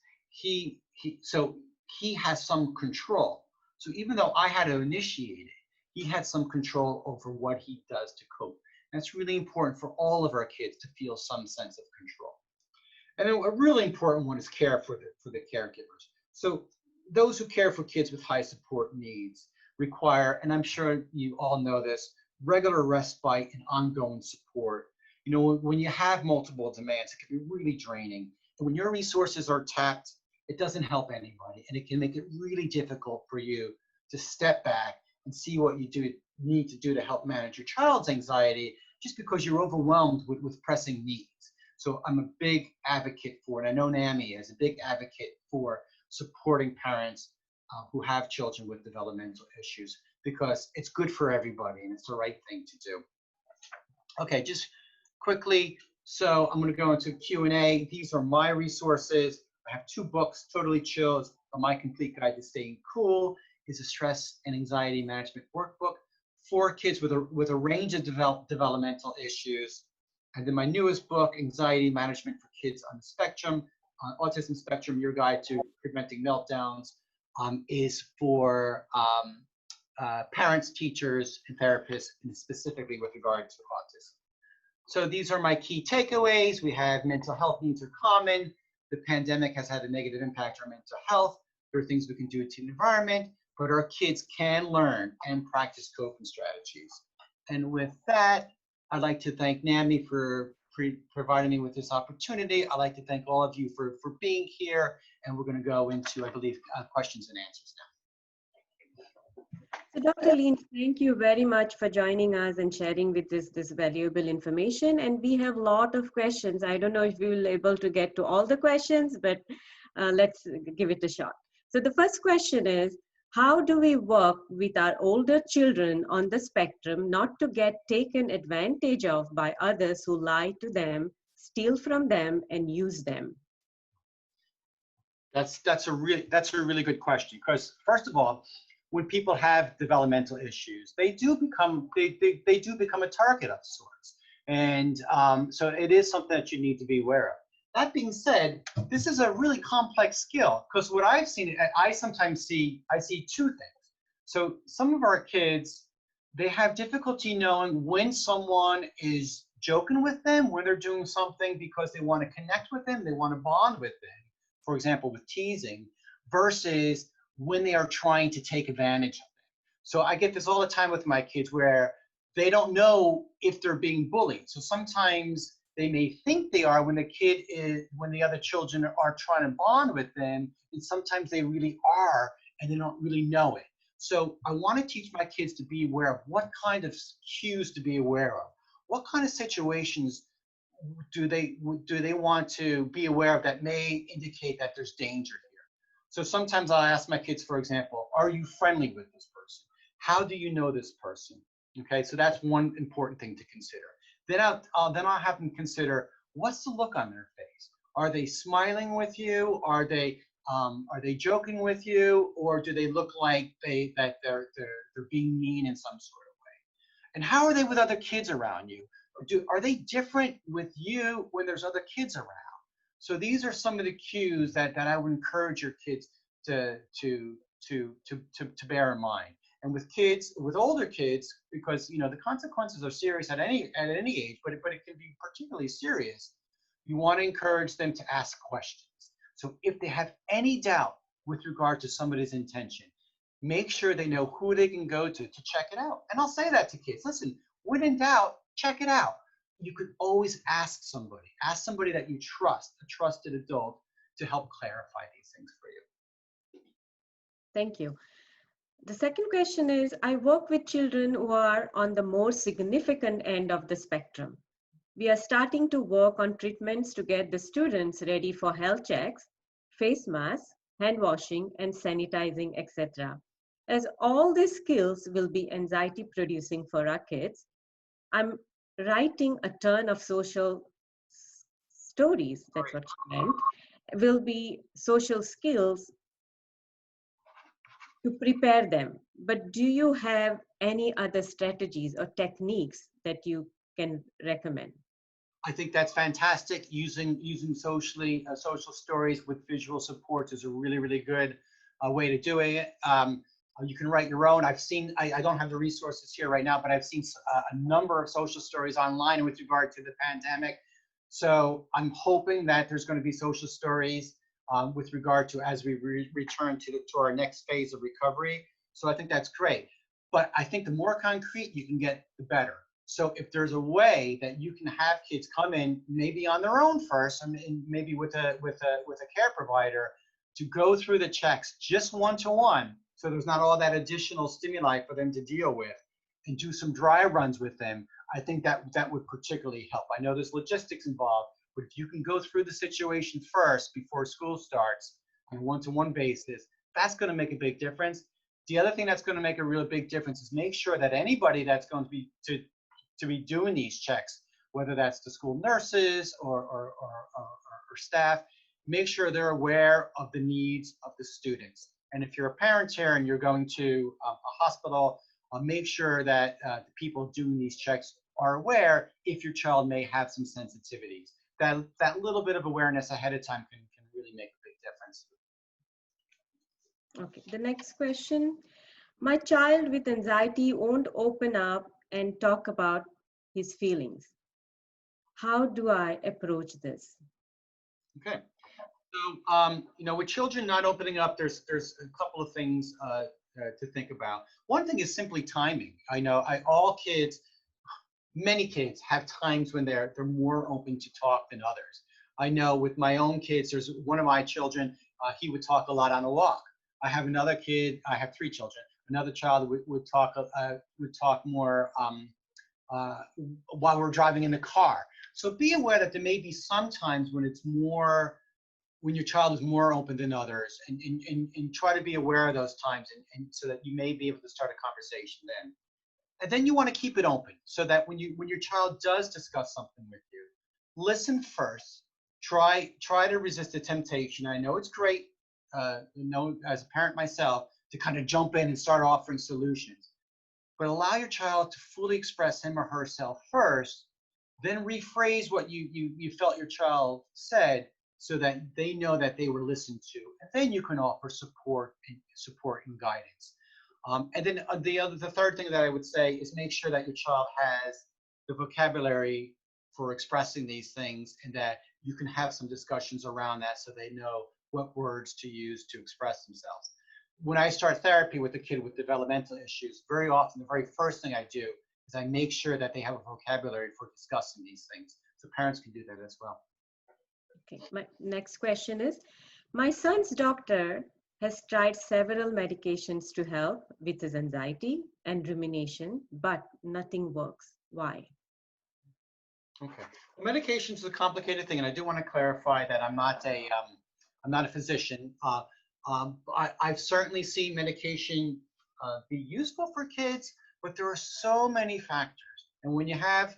So he has some control. So even though I had to initiate it, he had some control over what he does to cope. And it's really important for all of our kids to feel some sense of control. And then a really important one is care for the caregivers. So those who care for kids with high support needs require, and I'm sure you all know this, regular respite and ongoing support. When you have multiple demands, it can be really draining. And when your resources are tapped, it doesn't help anybody. And it can make it really difficult for you to step back and see what you need to do to help manage your child's anxiety, just because you're overwhelmed with pressing needs. So I'm a big advocate for, and I know NAMI is a big advocate for supporting parents who have children with developmental issues, because it's good for everybody and it's the right thing to do. Okay, just quickly, so I'm going to go into Q&A. These are my resources. I have 2 books, Totally Chill, My Complete Guide to Staying Cool, is a stress and anxiety management workbook for kids with a range of developmental issues. And then my newest book, Anxiety Management for Kids on the Spectrum, Autism Spectrum, Your Guide to Preventing Meltdowns, is for parents, teachers, and therapists, and specifically with regard to autism. So these are my key takeaways. We have mental health needs are common. The pandemic has had a negative impact on mental health. There are things we can do to the environment, but our kids can learn and practice coping strategies. And with that, I'd like to thank NAMI for providing me with this opportunity. I'd like to thank all of you for being here, and we're going to go into, I believe, questions and answers now. So Dr. Lynch, thank you very much for joining us and sharing with us this valuable information. And we have a lot of questions. I don't know if we will be able to get to all the questions, but let's give it a shot. So the first question is, how do we work with our older children on the spectrum not to get taken advantage of by others who lie to them, steal from them, and use them? That's a really good question, because first of all, when people have developmental issues, they do become a target of sorts, and so it is something that you need to be aware of. That being said, this is a really complex skill, because what I've seen, I sometimes see two things. So some of our kids, they have difficulty knowing when someone is joking with them, when they're doing something because they want to connect with them, they want to bond with them, for example, with teasing, versus when they are trying to take advantage of them. So I get this all the time with my kids where they don't know if they're being bullied. So sometimes they may think they are when the other children are trying to bond with them, and sometimes they really are, and they don't really know it. So I want to teach my kids to be aware of what kind of cues to be aware of. What kind of situations do they want to be aware of that may indicate that there's danger here? So sometimes I'll ask my kids, for example, are you friendly with this person? How do you know this person? Okay, so that's one important thing to consider. Then I'll have them consider, what's the look on their face? Are they smiling with you? Are they joking with you? Or do they look like they're being mean in some sort of way? And how are they with other kids around you? Are they different with you when there's other kids around? So these are some of the cues that I would encourage your kids to bear in mind. And with older kids, because the consequences are serious at any age, but it can be particularly serious. You want to encourage them to ask questions. So if they have any doubt with regard to somebody's intention, make sure they know who they can go to check it out. And I'll say that to kids. Listen, when in doubt, check it out. You could always ask somebody that you trust, a trusted adult, to help clarify these things for you. Thank you. The second question is, I work with children who are on the more significant end of the spectrum. We are starting to work on treatments to get the students ready for health checks, face masks, hand washing, and sanitizing, etc. As all these skills will be anxiety producing for our kids, I'm writing a ton of social stories, that's what she meant, will be social skills to prepare them. But do you have any other strategies or techniques that you can recommend? I think that's fantastic. Using social stories with visual supports is a really good way to do it. You can write your own. I don't have the resources here right now, but I've seen a number of social stories online with regard to the pandemic. So I'm hoping that there's going to be social stories with regard to as we return to our next phase of recovery. So I think that's great. But I think the more concrete you can get, the better. So if there's a way that you can have kids come in, maybe on their own first, and maybe with a care provider, to go through the checks just one-to-one, so there's not all that additional stimuli for them to deal with, and do some dry runs with them, I think that would particularly help. I know there's logistics involved, but if you can go through the situation first before school starts on a one-to-one basis, that's going to make a big difference. The other thing that's going to make a real big difference is make sure that anybody that's going to be doing these checks, whether that's the school nurses or staff, make sure they're aware of the needs of the students. And if you're a parent here and you're going to a hospital, make sure that the people doing these checks are aware if your child may have some sensitivities. That little bit of awareness ahead of time can really make a big difference. Okay, the next question. My child with anxiety won't open up and talk about his feelings. How do I approach this? Okay. So, with children not opening up, there's a couple of things to think about. One thing is simply timing. I know all kids, many kids have times when they're more open to talk than others. I know with my own kids, there's one of my children, he would talk a lot on a walk. I have another kid, I have 3 children. Another child would talk more while we're driving in the car. So be aware that there may be some times when your child is more open than others, and try to be aware of those times, and so that you may be able to start a conversation then. And then you want to keep it open so that when your child does discuss something with you, listen first. Try to resist the temptation. I know it's great, as a parent myself, to kind of jump in and start offering solutions. But allow your child to fully express him or herself first, then rephrase what you felt your child said so that they know that they were listened to. And then you can offer support and guidance. And then the third thing that I would say is make sure that your child has the vocabulary for expressing these things, and that you can have some discussions around that so they know what words to use to express themselves. When I start therapy with a kid with developmental issues, very often the very first thing I do is I make sure that they have a vocabulary for discussing these things. So parents can do that as well. Okay, my next question is, my son's doctor has tried several medications to help with his anxiety and rumination, but nothing works. Why? Okay. Well, medication is a complicated thing, and I do want to clarify that I'm not a physician. I've certainly seen medication be useful for kids, but there are so many factors. And when you have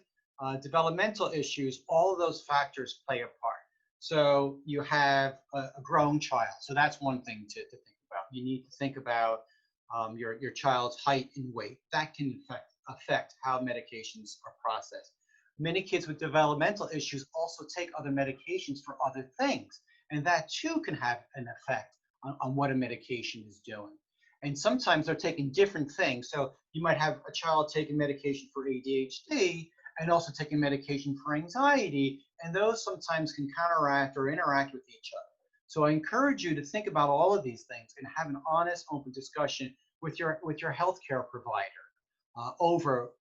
developmental issues, all of those factors play a part. So you have a grown child. So that's one thing to think about. You need to think about your child's height and weight. That can affect how medications are processed. Many kids with developmental issues also take other medications for other things, and that too can have an effect on what a medication is doing. And sometimes they're taking different things. So you might have a child taking medication for ADHD and also taking medication for anxiety, and those sometimes can counteract or interact with each other. So I encourage you to think about all of these things and have an honest, open discussion with your healthcare provider over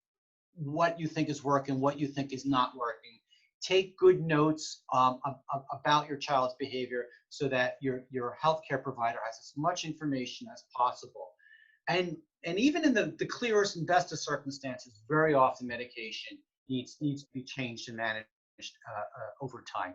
what you think is working, what you think is not working. Take good notes about your child's behavior so that your healthcare provider has as much information as possible. And even in the clearest and best of circumstances, very often medication needs to be changed and managed over time.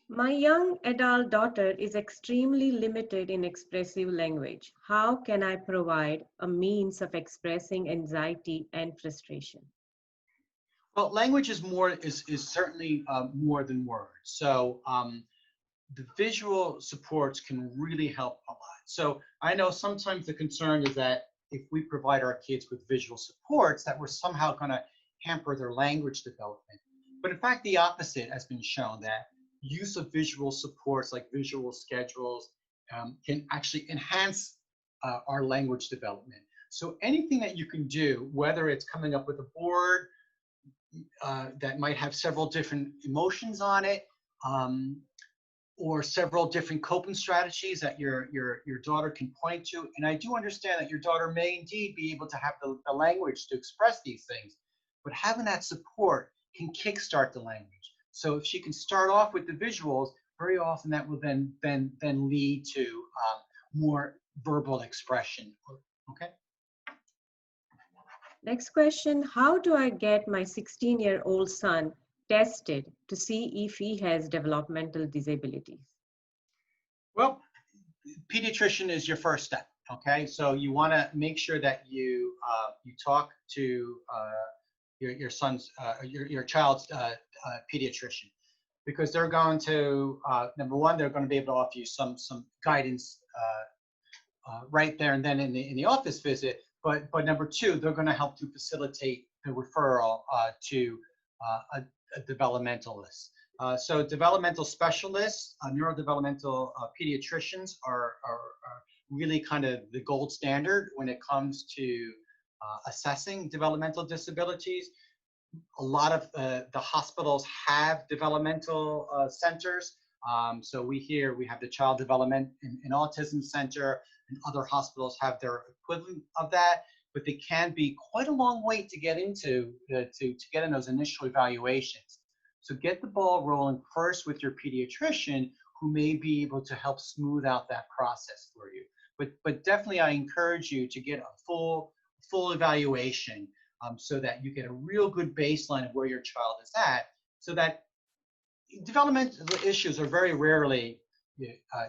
My young adult daughter is extremely limited in expressive language. How can I provide a means of expressing anxiety and frustration? Well, language is certainly more than words. So the visual supports can really help a lot. So I know sometimes the concern is that if we provide our kids with visual supports, that we're somehow going to hamper their language development. But in fact, the opposite has been shown, that use of visual supports like visual schedules can actually enhance our language development. So anything that you can do, whether it's coming up with a board that might have several different emotions on it, or several different coping strategies that your daughter can point to. And I do understand that your daughter may indeed be able to have the language to express these things, but having that support can kickstart the language. So if she can start off with the visuals, very often that will then lead to more verbal expression. Okay. Next question, how do I get my 16-year-old son tested to see if he has developmental disabilities? Well, pediatrician is your first step. Okay, so you want to make sure that you talk to your child's pediatrician, because they're going to number one, they're going to be able to offer you some guidance right there and then in the office visit. But number two, they're going to help to facilitate the referral to a developmentalist. So developmental specialists, neurodevelopmental pediatricians are really kind of the gold standard when it comes to assessing developmental disabilities. A lot of the hospitals have developmental centers. So we have the Child Development and Autism Center, and other hospitals have their equivalent of that, but they can be quite a long way to get into to get in those initial evaluations. So get the ball rolling first with your pediatrician, who may be able to help smooth out that process for you. But definitely I encourage you to get a full evaluation, so that you get a real good baseline of where your child is at, so that developmental issues are very rarely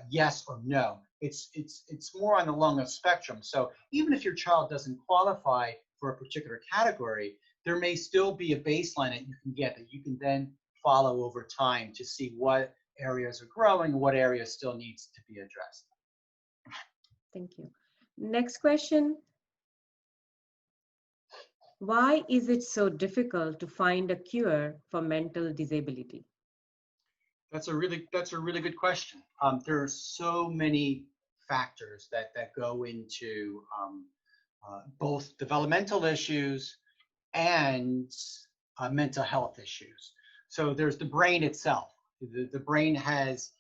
yes or no. It's more on the lung of spectrum. So even if your child doesn't qualify for a particular category, there may still be a baseline that you can get that you can then follow over time to see what areas are growing and what areas still needs to be addressed. Thank you. Next question. Why is it so difficult to find a cure for mental disability? That's a really good question. There are so many factors that go into both developmental issues and mental health issues. So there's the brain itself. The brain has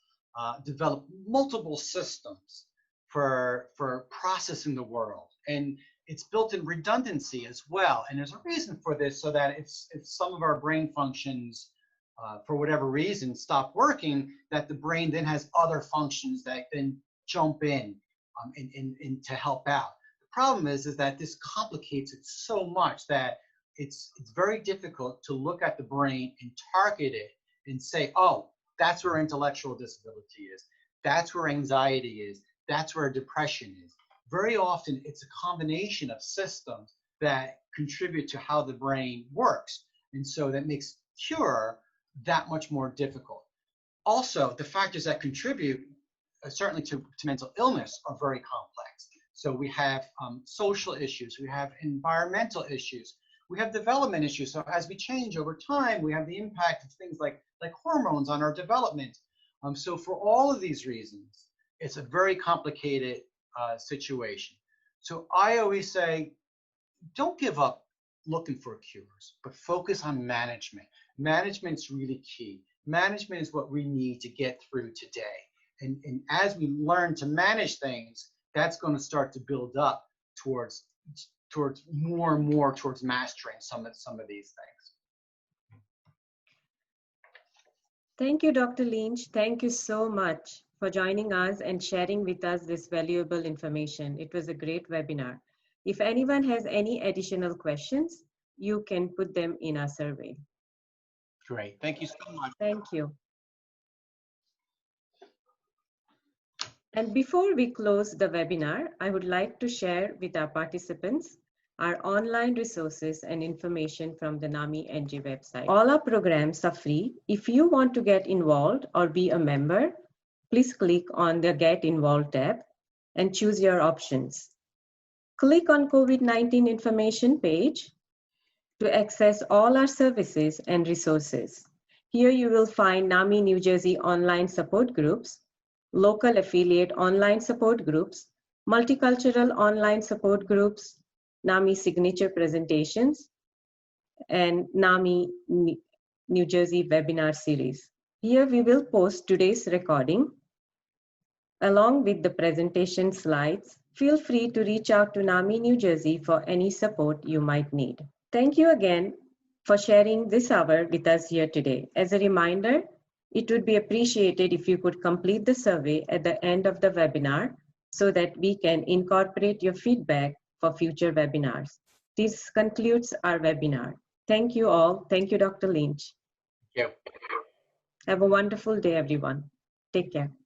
developed multiple systems for processing the world, and it's built in redundancy as well. And there's a reason for this, so that if some of our brain functions for whatever reason stop working, that the brain then has other functions that then jump in and to help out. The problem is that this complicates it so much that it's very difficult to look at the brain and target it and say, oh, that's where intellectual disability is, that's where anxiety is, that's where depression is. Very often it's a combination of systems that contribute to how the brain works, and so that makes cure that much more difficult. Also, the factors that contribute certainly to mental illness are very complex. So we have social issues, we have environmental issues, we have development issues. So as we change over time, we have the impact of things like hormones on our development. So for all of these reasons, it's a very complicated situation. So I always say, don't give up looking for cures, but focus on management. Management's really key. Management is what we need to get through today. And as we learn to manage things, that's going to start to build up towards more and more towards mastering some of these things. Thank you, Dr. Lynch. Thank you so much for joining us and sharing with us this valuable information. It was a great webinar. If anyone has any additional questions, you can put them in our survey. Great. Thank you so much. Thank you. And before we close the webinar, I would like to share with our participants our online resources and information from the NAMI NJ website. All our programs are free. If you want to get involved or be a member, please click on the Get Involved tab and choose your options. Click on COVID-19 information page to access all our services and resources. Here you will find NAMI New Jersey online support groups, local affiliate online support groups, multicultural online support groups, NAMI signature presentations, and NAMI New Jersey webinar series. Here we will post today's recording along with the presentation slides. Feel free to reach out to NAMI New Jersey for any support you might need. Thank you again for sharing this hour with us here today. As a reminder, it would be appreciated if you could complete the survey at the end of the webinar so that we can incorporate your feedback for future webinars. This concludes our webinar. Thank you all. Thank you, Dr. Lynch. Thank you. Have a wonderful day, everyone. Take care.